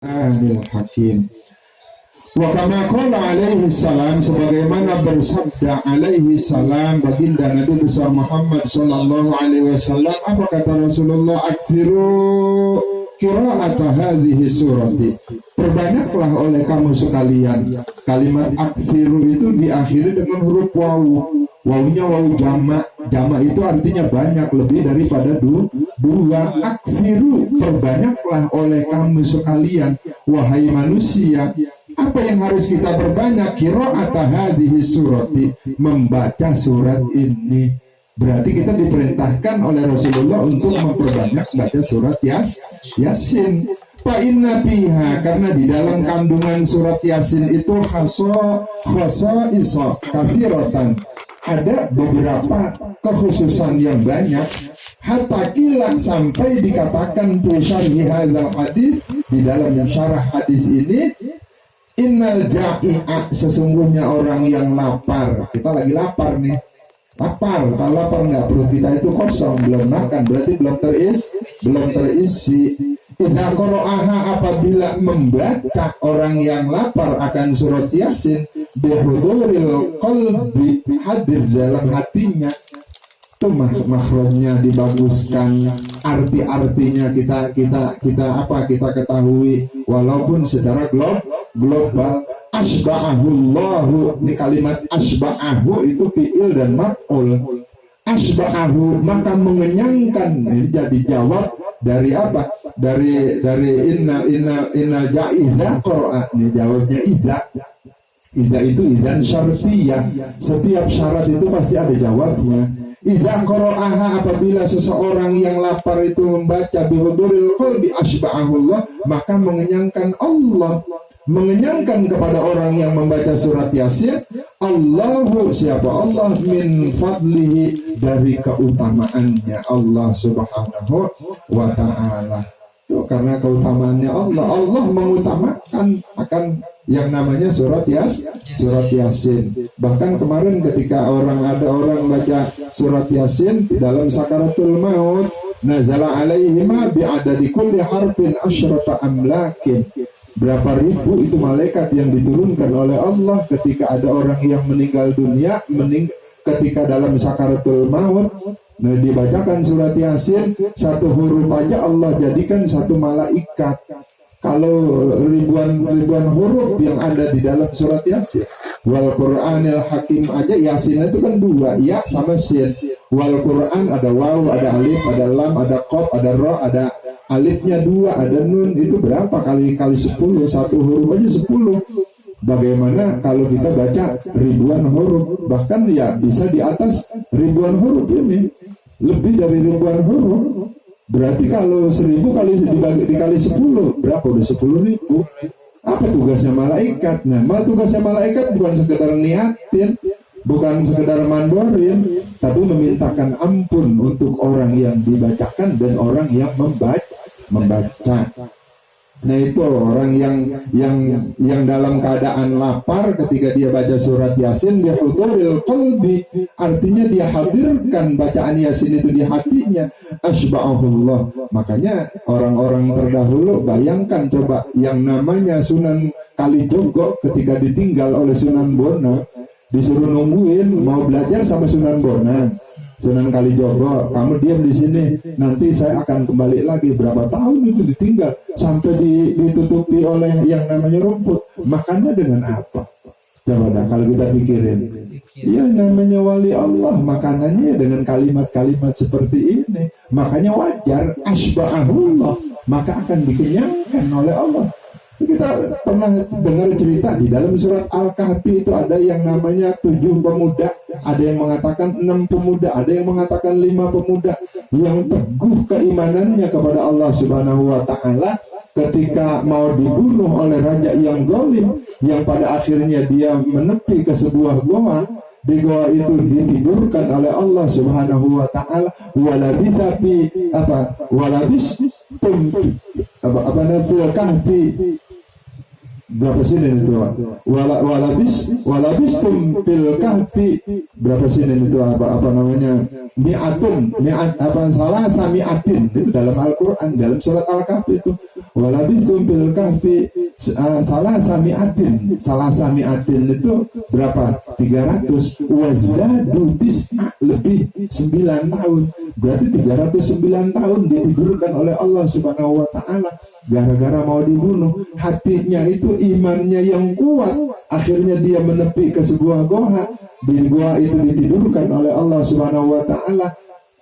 Anil Hakim. Wa kama qala alaihi salam, sebagaimana bersabda alaihi salam baginda Nabi besar Muhammad sallallahu alaihi wasallam, apa kata Rasulullah? Aktsiru qira'ata hadhihi surati, perbanyaklah oleh kamu sekalian. Kalimat aktsiru itu diakhiri dengan huruf wawu. Wawunya wawu jamak. Jamak itu artinya banyak, lebih daripada dua. Aktsiru, perbanyaklah oleh kamu sekalian, wahai manusia. Apa yang harus kita perbanyak? Qira'ata hadhihi surati, membaca surat ini. Berarti kita diperintahkan oleh Rasulullah untuk memperbanyak baca surat Yasin. Fa inna fiha, karena di dalam kandungan surat Yasin itu khasa'isa katsiratan, ada beberapa kekhususan yang banyak. Hatta kila, sampai dikatakan fi syarhi hadzal hadis, di dalam syarah hadis ini, innal ja'i'a, sesungguhnya orang yang lapar. Kita lagi lapar nih. Lapar, kalau lapar nggak, perut kita itu kosong, belum makan, berarti belum terisi. Idza qara'aha, apabila membaca orang yang lapar akan surat Yasin, bihuduril qalbi, hadir dalam hatinya. Itu makhrajnya dibaguskan, arti-artinya kita ketahui, walaupun secara global. Asba'ahullahu, ini kalimat asba'ahu itu fi'il dan maf'ul. Asba'ahu, maka mengenyangkan. Ini jadi jawab dari apa? Dari innal ja'iza qara'a. Ini jawabnya iza. Iza itu izan syartiyah. Setiap syarat itu pasti ada jawabnya. Idza qara'aha, apabila seseorang yang lapar itu membaca bihuduril qalbi asba'ahullah, maka mengenyangkan Allah. Mengenyangkan kepada orang yang membaca surat Yasin. Allahu, siapa Allah? Min fadlihi, dari keutamaannya Allah subhanahu wa ta'ala. Itu karena keutamaannya Allah. Allah mengutamakan akan yang namanya surat Yasin. Bahkan kemarin ketika ada orang baca surat Yasin dalam sakaratul maut, nazala alaihima bi'adadi kulli harfin asyrata amlakin. Berapa ribu itu malaikat yang diturunkan oleh Allah ketika ada orang yang meninggal dunia, ketika dalam sakaratul maut. Nah, dibacakan surat Yasin, satu huruf aja Allah jadikan satu malaikat. Kalau ribuan huruf yang ada di dalam surat Yasin, wal Qur'anil Hakim aja, Yasin itu kan dua, ya sama sin. Wal Qur'an ada waw, ada alif, ada lam, ada qaf, ada ra, ada alifnya dua, ada nun. Itu berapa kali 10? Satu huruf aja 10. Bagaimana kalau kita baca ribuan huruf? Bahkan ya bisa di atas ribuan huruf ini. Lebih dari ribuan huruf. Berarti kalau 1000 dikali 10, berapa? Udah 10.000. Apa tugasnya malaikat? Nah, tugasnya malaikat bukan sekedar niatin, bukan sekedar mandorin, tapi memintakan ampun untuk orang yang dibacakan dan orang yang membaca. Nah, itu orang yang dalam keadaan lapar ketika dia baca surat Yasin, bihuduril qalbi, artinya dia hadirkan bacaan Yasin itu di hatinya. Asba'ahullah. Makanya orang-orang terdahulu, bayangkan coba yang namanya Sunan Kalijogo ketika ditinggal oleh Sunan Bonang, disuruh nungguin mau belajar sama Sunan Bonang. Sunan Kalijogo, kamu diam di sini, nanti saya akan kembali lagi. Berapa tahun itu ditinggal sampai ditutupi oleh yang namanya rumput. Makannya dengan apa? Coba dah kalau kita pikirin. Iya, namanya wali Allah, makanannya dengan kalimat-kalimat seperti ini. Makanya wajar asba'ahullah, maka akan dikenyangkan oleh Allah. Kita pernah dengar cerita di dalam surat Al-Kahfi itu ada yang namanya 7 pemuda, ada yang mengatakan 6 pemuda, ada yang mengatakan 5 pemuda yang teguh keimanannya kepada Allah Subhanahu wa ta'ala ketika mau dibunuh oleh raja yang zalim, yang pada akhirnya dia menepi ke sebuah goa. Di goa itu ditidurkan oleh Allah Subhanahu wa ta'ala. Walabitha fi kahfi, berapa sini itu? Walabistum fil kahfi, berapa sini itu? Apa namanya? Mi'at, salah sami'atin. Itu dalam Al-Quran, dalam surat Al-Kahfi itu. Walabithum fil kahfi salasami'atin itu berapa? 300. Wazdadu tis'a, lebih 9 tahun. Berarti 309 tahun ditidurkan oleh Allah Subhanahu wa taala gara-gara mau dibunuh. Hatinya itu imannya yang kuat, akhirnya dia menepi ke sebuah goa. Di goa itu ditidurkan oleh Allah Subhanahu wa taala.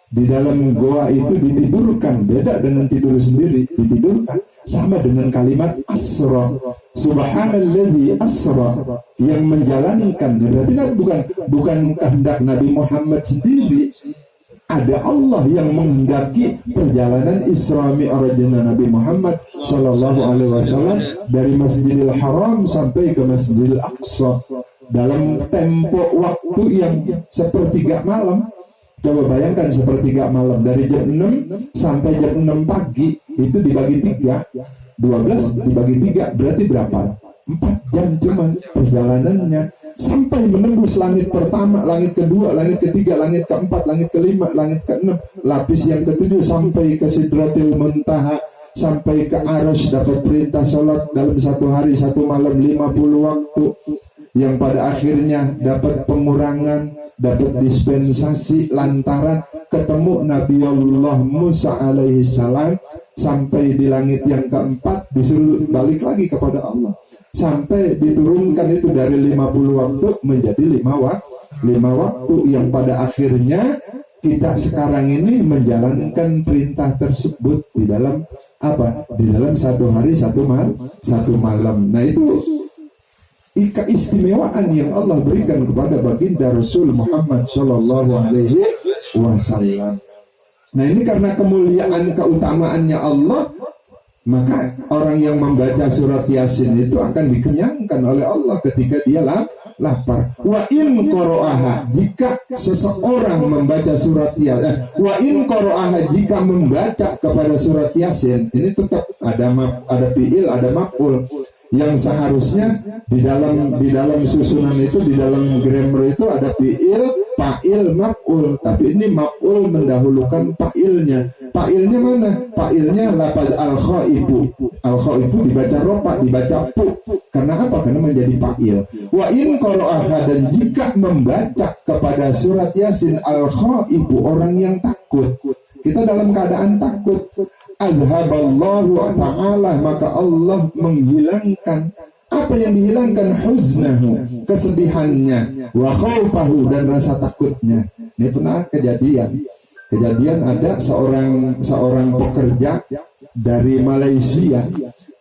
Di dalam goa itu ditidurkan, beda dengan tidur sendiri. Ditidurkan sama dengan kalimat asra, subhanalladzi asra, yang menjalankan. Berarti bukan kehendak Nabi Muhammad sendiri, ada Allah yang menghendaki perjalanan Isra Mi'rajnya Nabi Muhammad Shallallahu Alaihi Wasallam dari Masjidil Haram sampai ke Masjidil Aqsa dalam tempo waktu yang sepertiga malam. Coba bayangkan sepertiga malam, dari jam 6 sampai jam 6 pagi itu dibagi 3, 12 dibagi 3 berarti berapa? 4 jam cuma perjalanannya sampai menembus langit pertama, langit kedua, langit ketiga, langit keempat, langit kelima, langit keenam, lapis yang ketujuh sampai ke Sidratil Muntaha, sampai ke Arsy, dapat perintah sholat dalam satu hari satu malam 50 waktu, yang pada akhirnya dapat pengurangan, dapat dispensasi lantaran ketemu Nabi Allah Musa alaihi salam. Sampai di langit yang keempat disuruh balik lagi kepada Allah, sampai diturunkan itu dari 50 waktu menjadi 5 waktu, yang pada akhirnya kita sekarang ini menjalankan perintah tersebut di dalam apa? Di dalam satu hari satu malam. Nah, itu keistimewaan yang Allah berikan kepada baginda Rasul Muhammad Shallallahu Alaihi Wasallam. Nah, ini karena kemuliaan keutamaannya Allah, maka orang yang membaca surat Yasin itu akan dikenyangkan oleh Allah ketika dia lapar. Wa in qara'aha, jika seseorang membaca surat Yasin, wa in qara'aha, jika membaca kepada surat Yasin, ini tetap ada fiil, ada maf'ul. Yang seharusnya di dalam susunan itu, di dalam grammar itu ada fiil, fa'il, maf'ul, tapi ini maf'ul mendahulukan fa'ilnya. Fa'ilnya mana? Fa'ilnya lafaz al-khaibu. Al-khaibu dibaca rofa, dibaca pu. Karena apa? Karena menjadi fa'il. Wa in qara'aha, dan jika membaca kepada surat Yasin al-khaibu, orang yang takut. Kita dalam keadaan takut. Azhaballahu ta'ala, maka Allah menghilangkan. Apa yang dihilangkan? Huznahu, kesedihannya, wa khawfahu, dan rasa takutnya. Ini pernah kejadian ada seorang pekerja dari Malaysia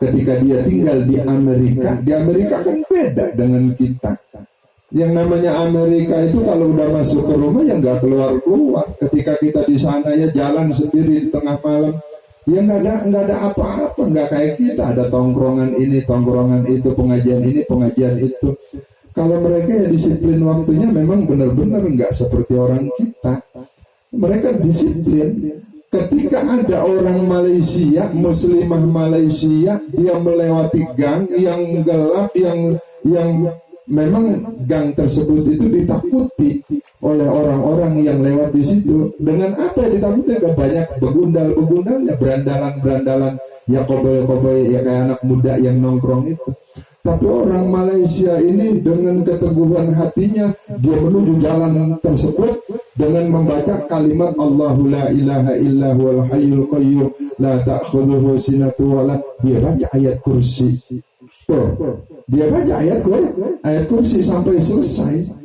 ketika dia tinggal di Amerika. Di Amerika kan beda dengan kita. Yang namanya Amerika itu kalau udah masuk ke rumah ya nggak keluar. Ketika kita di sana ya jalan sendiri di tengah malam. Ya nggak ada apa-apa, nggak kayak kita ada tongkrongan ini, tongkrongan itu, pengajian ini, pengajian itu. Kalau mereka ya disiplin waktunya memang benar-benar nggak seperti orang kita. Mereka disiplin. Ketika ada orang Malaysia, muslimah Malaysia, dia melewati gang yang gelap, yang memang gang tersebut itu ditakuti oleh orang-orang yang lewat di situ. Dengan apa yang ditakuti? Banyak begundal-begundalnya, berandalan-berandalan, ya koboi-koboi, ya kayak anak muda yang nongkrong itu. Tapi orang Malaysia ini dengan keteguhan hatinya, dia menuju jalan tersebut dengan membaca kalimat Allahu la ilaha illa huwal hayyul qayyum la ta'khudhuhu sinatun wa la. Dia baca ayat kursi. Tuh, dia baca ayat kursi sampai selesai.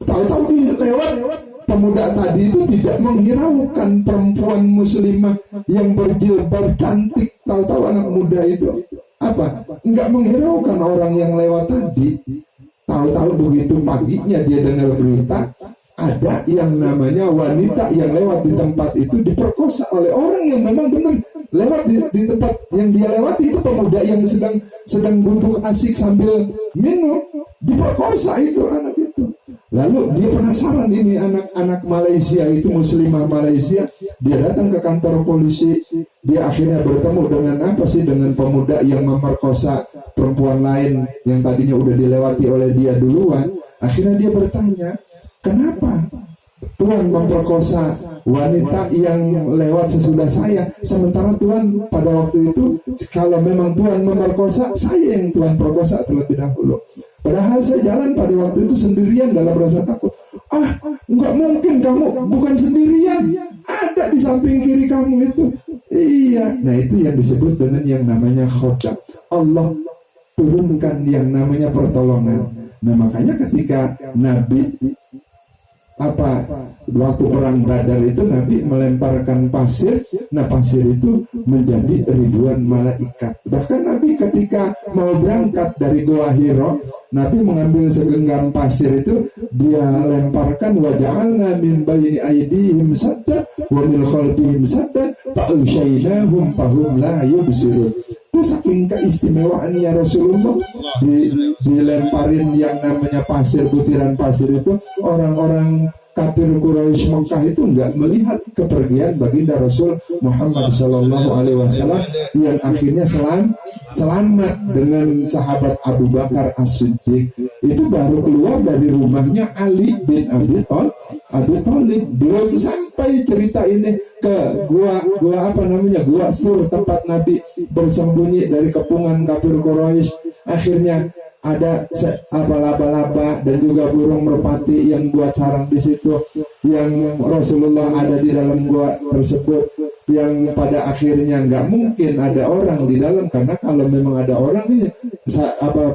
Tahu-tahu dia lewat, pemuda tadi itu tidak menghiraukan perempuan muslimah yang berjilbab cantik. Tahu-tahu anak muda itu apa? Enggak menghiraukan orang yang lewat tadi. Tahu-tahu begitu paginya dia dengar berita ada yang namanya wanita yang lewat di tempat itu diperkosa oleh orang yang memang benar lewat di tempat yang dia lewati. Itu pemuda yang sedang duduk asik sambil minum, diperkosa itu anak itu. Lalu dia penasaran, ini anak-anak Malaysia itu, muslimah Malaysia. Dia datang ke kantor polisi. Dia akhirnya bertemu dengan apa sih? Dengan pemuda yang memperkosa perempuan lain yang tadinya udah dilewati oleh dia duluan. Akhirnya dia bertanya, kenapa? Tuhan memperkosa wanita yang lewat sesudah saya, sementara Tuhan pada waktu itu kalau memang Tuhan memperkosa, saya yang Tuhan perkosa terlebih dahulu. Padahal saya jalan pada waktu itu sendirian dalam rasa takut. Enggak mungkin kamu bukan sendirian, ada di samping kiri kamu itu. Iya, nah itu yang disebut dengan yang namanya khoda. Allah turunkan yang namanya pertolongan. Nah makanya ketika Nabi waktu perang Badar itu Nabi melemparkan pasir, nah pasir itu menjadi ribuan malaikat. Bahkan Nabi ketika mau berangkat dari Gua Hira, Nabi mengambil segenggam pasir itu, dia lemparkan, wa ja'alna min baini aydihim saddan wa min khalfihim saddan fa'ushaynahum fahum la yubsirun. Itu saking keistimewaannya Rasulullah dilemparin yang namanya pasir, butiran pasir itu, orang-orang kafir Quraisy Mekah itu enggak melihat kepergian baginda Rasul Muhammad Shallallahu Alaihi Wasallam yang akhirnya selamat dengan sahabat Abu Bakar As-Siddiq. Itu baru keluar dari rumahnya Ali bin Abi Thalib, belum sampai cerita ini ke gua Sur, tempat Nabi bersembunyi dari kepungan kafir Quraisy. Akhirnya ada laba-laba dan juga burung merpati yang buat sarang di situ, yang Rasulullah ada di dalam gua tersebut, yang pada akhirnya nggak mungkin ada orang di dalam, karena kalau memang ada orang ini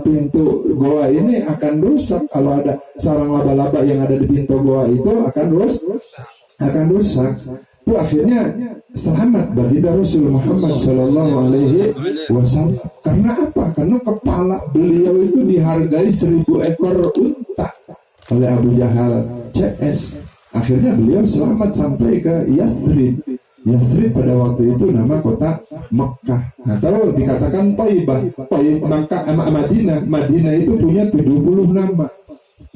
pintu gua ini akan rusak. Kalau ada sarang laba-laba yang ada di pintu gua itu akan rusak. Itu akhirnya selamat bagi Rasul Muhammad Shallallahu Alaihi Wasallam. Karena apa? Karena kepala beliau itu dihargai 1000 ekor unta oleh Abu Jahal CS. Akhirnya beliau selamat sampai ke Yathrib. Yathrib pada waktu itu nama kota Mekah. Atau dikatakan Thaibah. Madinah itu punya 70 nama.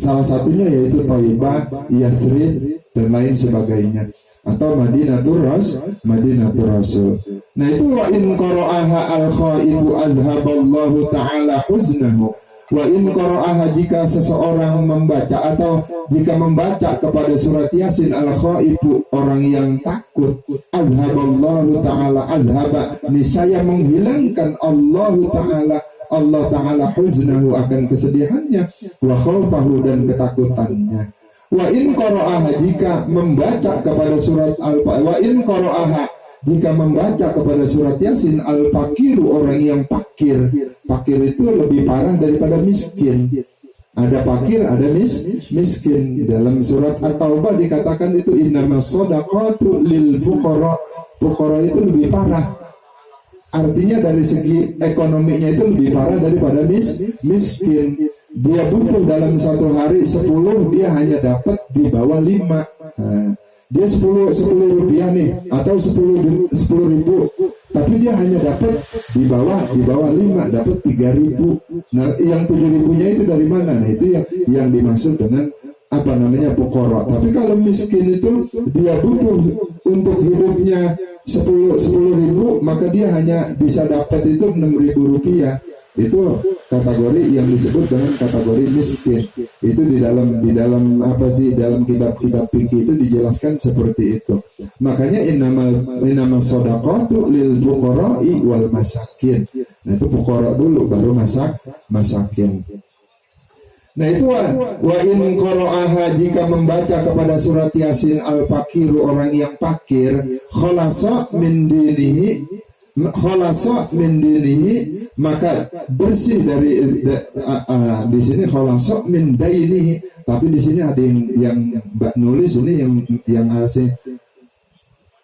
Salah satunya yaitu Thaibah, Yathrib dan lain sebagainya. Atau Madinatul Rasul. Nah itu wa in qara'aha al-khaibu azhaballahu ta'ala huznahu. Wa in qara'aha, jika seseorang membaca atau jika membaca kepada surat Yasin al-khaibu, orang yang takut, azhaballahu ta'ala, azhaba, niscaya menghilangkan Allah Ta'ala huznahu, akan kesedihannya, wa khawfahu, dan ketakutannya. Wa in qara'aha, jika membaca kepada surat jika membaca kepada surat Yasin al-fakiru, orang yang fakir. Fakir itu lebih parah daripada miskin. Ada fakir, ada miskin. Dalam surat At-Taubah dikatakan itu innamas shadaqatu lil fuqara. Fuqara itu lebih parah. Artinya dari segi ekonominya itu lebih parah daripada miskin. Dia butuh dalam satu hari 10, dia hanya dapat di bawah 5. Dia 10 rupiah nih, atau 10 ribu, tapi dia hanya dapat di bawah 5, dapat 3.000. Nah, yang 7.000-nya itu dari mana? Nah, itu yang dimaksud dengan fuqara. Tapi kalau miskin itu dia butuh untuk hidupnya 10.000, maka dia hanya bisa dapat itu 6.000 rupiah. Itu kategori yang disebut dengan kategori miskin. Itu di dalam kitab-kitab fikih itu dijelaskan seperti itu. Makanya innamal shadaqatu lil fuqara'i wal masakin. Nah itu fuqara dulu, baru masakin. Nah itu wa in qara'aha, jika membaca kepada surat Yasin al-fakiru, orang yang fakir, khalasa min dinihi, maka bersih dari di sini khalasa min dainihi, tapi di sini ada yang Mbak nulis ini yang asli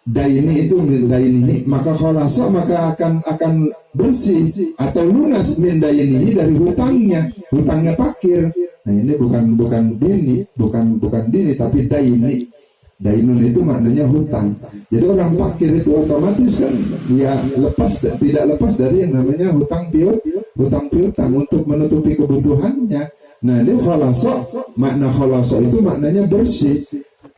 daini itu min dainihi, maka khalasa, maka akan bersih atau lunas min dainihi, dari hutangnya fakir. Nah ini bukan dini tapi daini. Dainun itu maknanya hutang. Jadi orang fakir itu otomatis kan dia tidak lepas dari yang namanya hutang piutang untuk menutupi kebutuhannya. Nah, dia khalasa, makna khalasa itu maknanya bersih.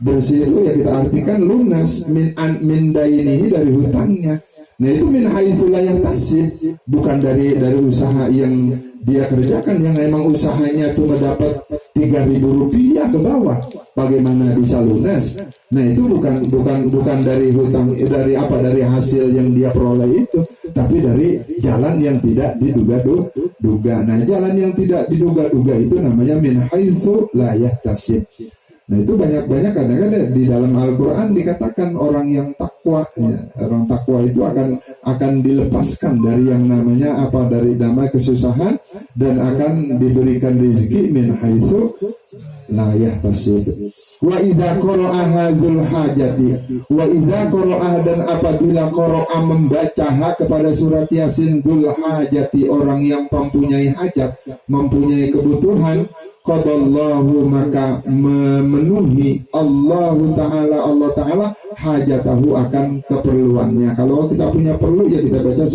Bersih itu ya kita artikan lunas min dainihi, dari hutangnya. Nah, itu min haitsu la yahtasib, bukan dari usaha yang dia kerjakan, yang emang usahanya cuma dapat 3.000 rupiah ke bawah. bagaimana bisa lunas. Nah itu bukan dari hutang, dari hasil yang dia peroleh itu, tapi dari jalan yang tidak diduga-duga. Nah jalan yang tidak diduga-duga itu namanya min haitsu la yahtasib. Nah itu banyak kadang-kadang di dalam Al-Quran dikatakan orang yang takwa, ya, orang takwa itu akan dilepaskan dari yang namanya dari damai kesusahan dan akan diberikan rezeki min haitsu la yahtasib. Wa idza qara'a hadzal hajati, wa idza qara'a, dan apabila qara'a membaca kepada surat Yasin dzul hajati, orang yang mempunyai hajat, mempunyai kebutuhan, qadallahu, maka memenuhi Allah Ta'ala hajatahu, akan keperluannya. Kalau kita punya perlu ya kita baca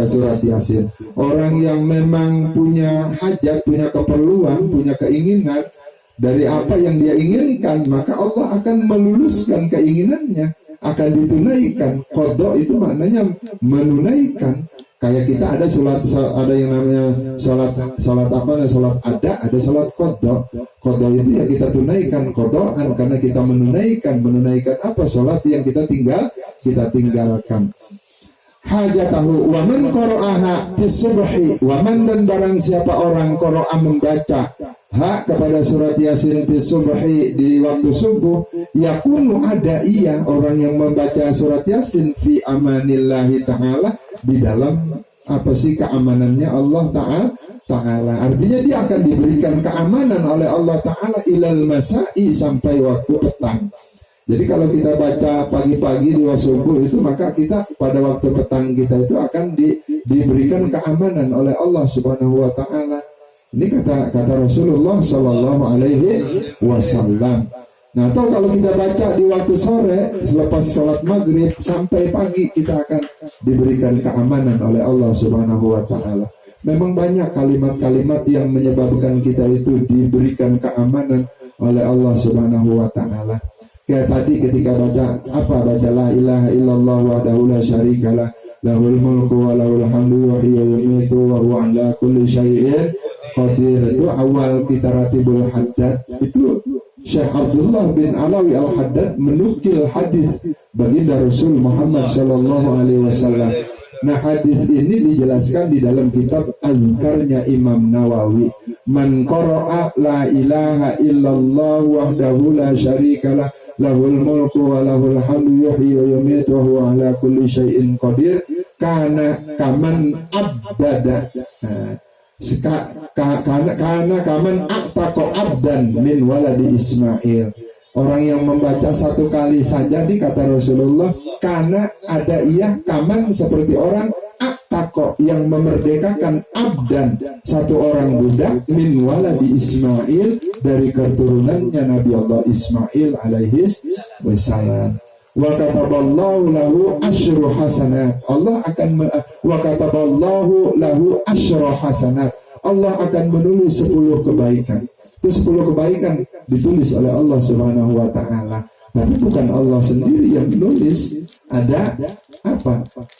surat Yasin. Orang yang memang punya hajat, punya keperluan, punya keinginan dari apa yang dia inginkan, maka Allah akan meluluskan keinginannya, akan ditunaikan. Qadha itu maknanya menunaikan. Kayak kita ada ada yang namanya salat ada salat qadha. Qadha itu ya kita tunaikan, qadhaan, karena kita menunaikan apa? Salat yang kita tinggalkan. Hajatahu wa man qara'aha fi subhi, wa man, dan barang siapa orang qara'a membaca kepada surat Yasin fi subhi, di waktu subuh, yakunu, ada ia orang yang membaca surat Yasin fi amanillahi ta'ala, di dalam keamanannya Allah Ta'ala. Artinya dia akan diberikan keamanan oleh Allah Ta'ala ilal masai, sampai waktu petang. Jadi kalau kita baca pagi-pagi di subuh itu, maka kita pada waktu petang kita itu akan diberikan keamanan oleh Allah Subhanahu wa Ta'ala. Ini kata Rasulullah Sallallahu Alaihi Wasallam. Nah, atau kalau kita baca di waktu sore selepas sholat maghrib sampai pagi, kita akan diberikan keamanan oleh Allah Subhanahu wa Ta'ala. Memang banyak kalimat-kalimat yang menyebabkan kita itu diberikan keamanan oleh Allah Subhanahu wa Ta'ala. Kayak tadi ketika baca la ilaha illallah wahdahu la syarikalah, lahul mulku wa lahul hamdu wa huwa yumiitu wa huwa ala kulli syai'in qadir. Itu awal kita ratibul haddad. Itu Syekh Abdullah bin Alawi Al-Haddad menukil hadis baginda Rasul Muhammad sallallahu alaihi wasallam. Nah, hadis ini dijelaskan di dalam kitab Azkarnya Imam Nawawi. Man qara'a la ilaha illallah wahdahu la syarikalah, lahul mulku wa lahul hamdu yuhyi wa yumiitu wa huwa ala kulli syai'in qadir, kana kaman abdada, karena kaman aqtaqa abdan min waladi Ismail. Orang yang membaca satu kali saja, dikata Rasulullah, karena ada ia kaman seperti orang aqtaqa, yang memerdekakan abdan, satu orang budak, min waladi Ismail, dari keturunannya Nabi Allah Ismail alaihi wassalam. Wa kataballahu lahu asyru hasanat. Allah akan wa kataballahu lahu asyru hasanat. Allah akan menulis 10 kebaikan. Itu 10 kebaikan ditulis oleh Allah Subhanahu wa Ta'ala. Tapi bukan Allah sendiri yang menulis, ada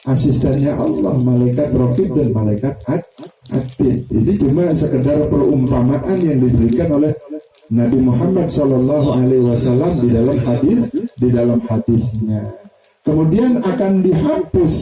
asistennya Allah, malaikat raqib dan malaikat atid. Jadi cuma sekedar perumpamaan yang diberikan oleh Nabi Muhammad Sallallahu Alaihi Wasallam di dalam hadisnya. Kemudian akan dihapus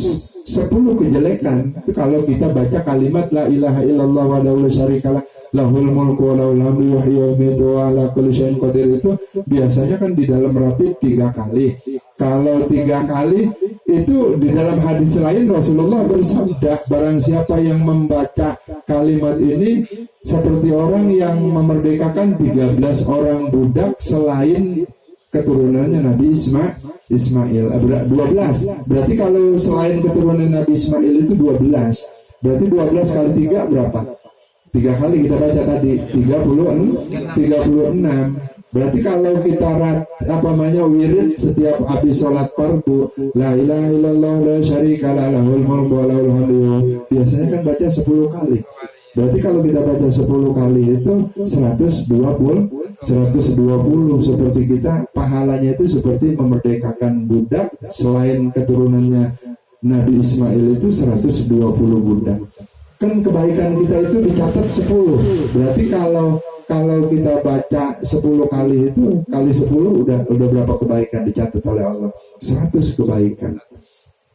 10 kejelekan itu kalau kita baca kalimat la ilaha illallah wahdahu la syarikalah, lahul mulku wa lahul hamdu yuhyi wa yumiitu wa ala kulli syai'in qadir. Itu biasanya kan di dalam ratib 3 kali. Kalau 3 kali itu di dalam hadis lain Rasulullah bersabda, barang siapa yang membaca kalimat ini seperti orang yang memerdekakan 13 orang budak selain keturunannya Nabi Ismail. 12. Berarti kalau selain keturunan Nabi Ismail itu 12. Berarti 12 kali 3 berapa? 3 kali kita baca tadi 36. Berarti kalau kita wirid setiap habis sholat fardu, la ilaha illallah la syarikalah lahul mulku wa lahul hamdu, biasanya kan baca 10 kali. Berarti kalau kita baca 10 kali itu 120, seperti kita pahalanya itu seperti memerdekakan budak, selain keturunannya Nabi Ismail itu 120 budak. Kan kebaikan kita itu dicatat 10. Berarti kalau kalau kita baca 10 kali itu, kali 10 udah berapa kebaikan dicatat oleh Allah? 100 kebaikan.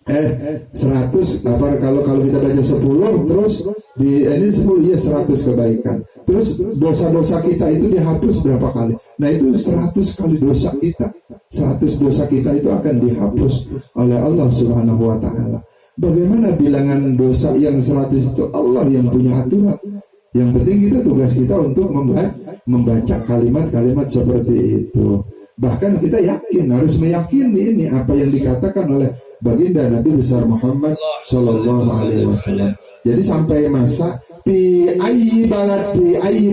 100 apa kalau kita baca 10 terus di ini 10 ya 100 kebaikan. Terus dosa-dosa kita itu dihapus berapa kali? Nah itu 100 kali dosa kita. 100 dosa kita itu akan dihapus oleh Allah Subhanahu wa taala. Bagaimana bilangan dosa yang 100 itu? Allah yang punya aturan. Yang penting kita tugas kita untuk membaca kalimat-kalimat seperti itu. Bahkan kita harus meyakini ini apa yang dikatakan oleh baginda Nabi besar Muhammad Sallallahu Alaihi Wasallam. Jadi sampai masa di ayyi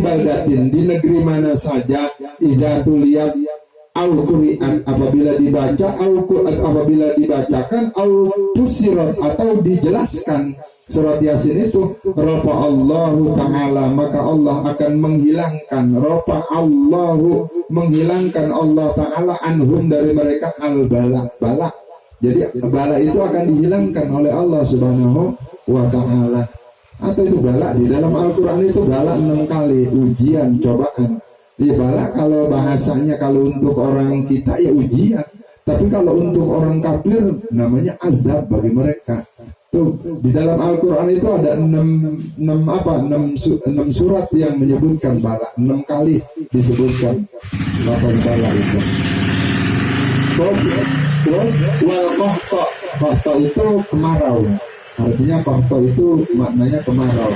baldatin, di negeri mana saja idza tuliyat au quri'at, apabila dibaca apabila dibacakan au tusirat atau dijelaskan surat Yasin itu, rafa Allahu ta'ala, maka Allah akan menghilangkan, rafa Allahu, menghilangkan Allah ta'ala anhum, dari mereka al-bala. Jadi bala itu akan dihilangkan oleh Allah Subhanahu wa ta'ala. Atau itu bala, di dalam Al-Quran itu bala 6 kali, ujian, cobaan. Ya bala kalau bahasanya, kalau untuk orang kita ya ujian, tapi kalau untuk orang kafir namanya azab bagi mereka. Tuh, di dalam Al-Quran itu ada 6 surat yang menyebutkan bala, 6 kali disebutkan 8 bala itu. Terus wal qahta itu kemarau. Artinya qahta itu maknanya kemarau.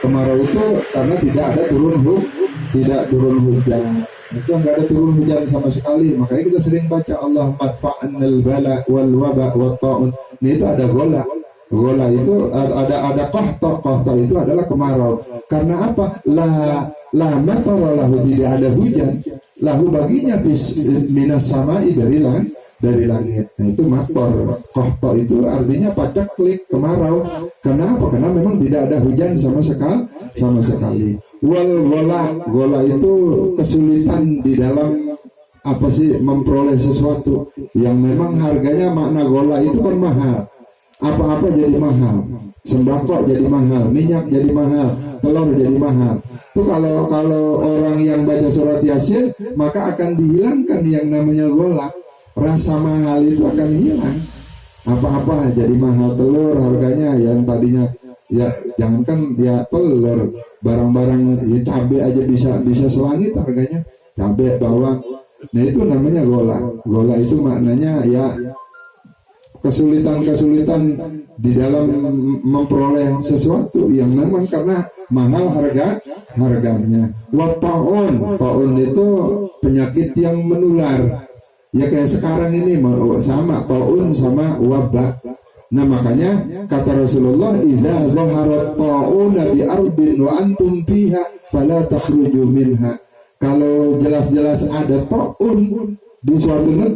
Kemarau itu karena tidak ada turun hujan. Itu enggak ada turun hujan sama sekali. Makanya kita sering baca Allah madfa'annal bala wal waba wat ta'un. Ini itu ada gola itu ada qahta itu adalah kemarau. Karena apa? La matara lahu, tidak ada hujan. Lahu baginya minas samai, dari langit. Nah itu mator. Qahta itu artinya pacaklik, kemarau. Karena apa? Karena memang tidak ada hujan sama sekali. Wal gola itu kesulitan di dalam memperoleh sesuatu yang memang harganya, makna gola itu kan mahal. Apa-apa jadi mahal, sembako jadi mahal, minyak jadi mahal, telur jadi mahal. Itu kalau orang yang baca surat Yasin, maka akan dihilangkan yang namanya gola. Rasa mahal itu akan hilang. Apa-apa jadi mahal, telur harganya yang tadinya ya jangankan ya telur, barang-barang ya, cabai aja bisa selangit harganya, cabai, bawang. Nah itu namanya gola. Gola itu maknanya ya kesulitan di dalam memperoleh sesuatu yang memang karena mahal harganya. Ta'un itu penyakit yang menular. Ya kayak sekarang ini sama ta'un sama wabah. Nah makanya kata Rasulullah, idza zaharat ta'una bi ardin wa antum fiha fala takhruju minha. Kalau jelas-jelas ada ta'un di suatu negeri,